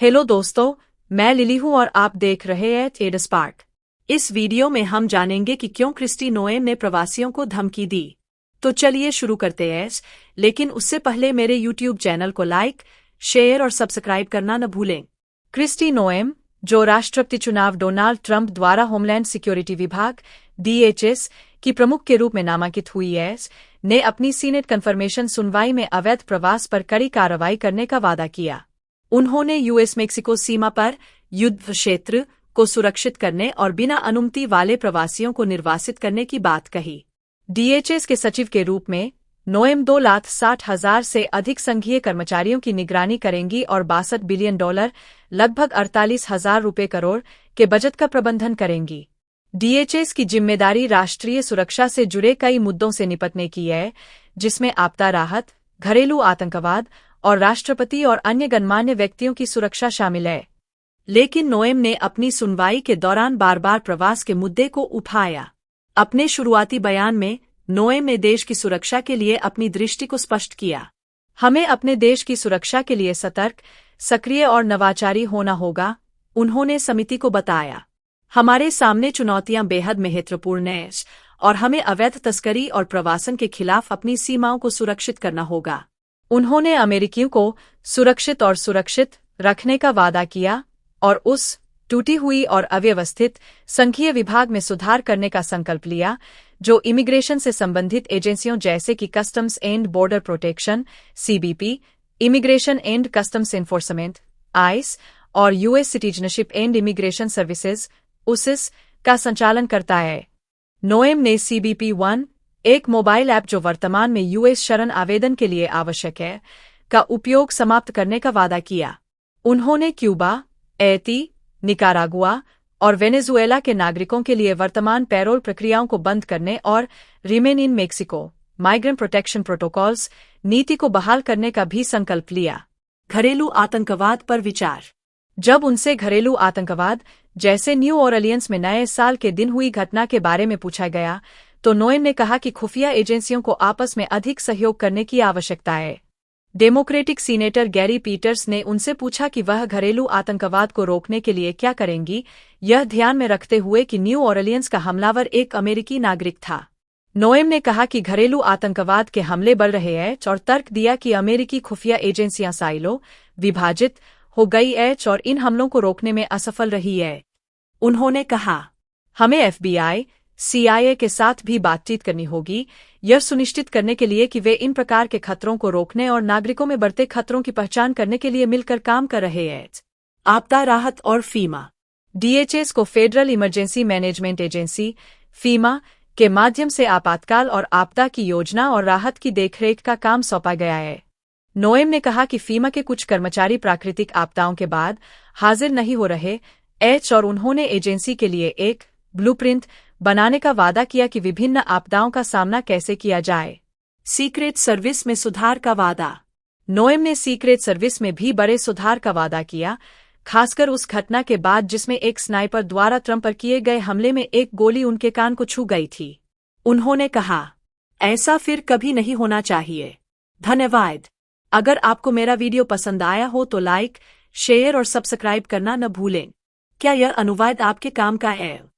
Hello दोस्तों, मैं lily हूँ और आप देख रहे हैं ट्रेड स्पार्क। इस वीडियो में हम जानेंगे कि क्यों क्रिस्टी नोएम ने प्रवासियों को धमकी दी। तो चलिए शुरू करते हैं, लेकिन उससे पहले मेरे यूट्यूब चैनल को लाइक, शेयर और सब्सक्राइब करना न भूलें। क्रिस्टी नोएम, जो राष्ट्रपति चुनाव डोनाल्ड ट्रंप द्वारा होमलैंड सिक्योरिटी विभाग DHS की प्रमुख के रूप में नामांकित हुई है, ने अपनी सीनेट कन्फर्मेशन सुनवाई में अवैध प्रवास पर कड़ी कार्रवाई करने का वादा किया। उन्होंने US मेक्सिको सीमा पर युद्ध क्षेत्र को सुरक्षित करने और बिना अनुमति वाले प्रवासियों को निर्वासित करने की बात कही। DHS के सचिव के रूप में नोएम 2,60,000 से अधिक संघीय कर्मचारियों की निगरानी करेंगी और $62 बिलियन लगभग 48,000 रुपये करोड़ के बजट का प्रबंधन करेंगी। DHS की जिम्मेदारी राष्ट्रीय सुरक्षा से जुड़े कई मुद्दों से निपटने की है, जिसमें आपदा राहत, घरेलू आतंकवाद और राष्ट्रपति और अन्य गणमान्य व्यक्तियों की सुरक्षा शामिल है। लेकिन नोएम ने अपनी सुनवाई के दौरान बार-बार प्रवास के मुद्दे को उठाया। अपने शुरुआती बयान में नोएम ने देश की सुरक्षा के लिए अपनी दृष्टि को स्पष्ट किया। हमें अपने देश की सुरक्षा के लिए सतर्क, सक्रिय और नवाचारी होना होगा, उन्होंने समिति को बताया। हमारे सामने चुनौतियां बेहद महत्वपूर्ण हैं और हमें अवैध तस्करी और प्रवासन के खिलाफ अपनी सीमाओं को सुरक्षित करना होगा। उन्होंने अमेरिकियों को सुरक्षित रखने का वादा किया और उस टूटी हुई और अव्यवस्थित संघीय विभाग में सुधार करने का संकल्प लिया, जो इमिग्रेशन से संबंधित एजेंसियों जैसे कि customs and border protection CBP, immigration and customs enforcement ICE और US citizenship and immigration services USIS का संचालन करता है। नोएम ने CBP-1, एक मोबाइल ऐप जो वर्तमान में US शरण आवेदन के लिए आवश्यक है, का उपयोग समाप्त करने का वादा किया। उन्होंने क्यूबा, हैती, निकारागुआ और वेनेजुएला के नागरिकों के लिए वर्तमान पैरोल प्रक्रियाओं को बंद करने और remain in Mexico migrant protection protocols नीति को बहाल करने का भी संकल्प लिया। घरेलू आतंकवाद पर विचार। जब उनसे घरेलू आतंकवाद जैसे न्यू ऑरलियंस में नए साल के दिन हुई घटना के बारे में पूछा गया, तो नोएम ने कहा कि खुफिया एजेंसियों को आपस में अधिक सहयोग करने की आवश्यकता है। डेमोक्रेटिक सीनेटर गैरी पीटर्स ने उनसे पूछा कि वह घरेलू आतंकवाद को रोकने के लिए क्या करेंगी, यह ध्यान में रखते हुए कि न्यू ऑरलियंस का हमलावर एक अमेरिकी नागरिक था। नोएम ने कहा कि घरेलू आतंकवाद के हमले बढ़ रहे हैं और तर्क दिया कि अमेरिकी खुफिया एजेंसियां साइलो विभाजित हो गई है और इन हमलों को रोकने में असफल रही है। उन्होंने कहा, हमें FBI, CIA के साथ भी बातचीत करनी होगी, यह सुनिश्चित करने के लिए कि वे इन प्रकार के खतरों को रोकने और नागरिकों में बढ़ते खतरों की पहचान करने के लिए मिलकर काम कर रहे हैं। आपदा राहत और FEMA। DHS को federal emergency management agency FEMA के माध्यम से आपातकाल और आपदा की योजना और राहत की देखरेख का काम सौंपा गया है। नोएम ने कहा कि FEMA के कुछ कर्मचारी प्राकृतिक आपदाओं के बाद हाजिर नहीं हो रहे और उन्होंने एजेंसी के लिए एक ब्लूप्रिंट बनाने का वादा किया कि विभिन्न आपदाओं का सामना कैसे किया जाए। सीक्रेट सर्विस में सुधार का वादा। नोएम ने सीक्रेट सर्विस में भी बड़े सुधार का वादा किया, खासकर उस घटना के बाद जिसमें एक स्नाइपर द्वारा ट्रंप पर किए गए हमले में एक गोली उनके कान को छू गई थी। उन्होंने कहा, ऐसा फिर कभी नहीं होना चाहिए। धन्यवाद। अगर आपको मेरा वीडियो पसंद आया हो तो लाइक, शेयर और सब्सक्राइब करना न भूलें। क्या यह अनुवाद आपके काम का है?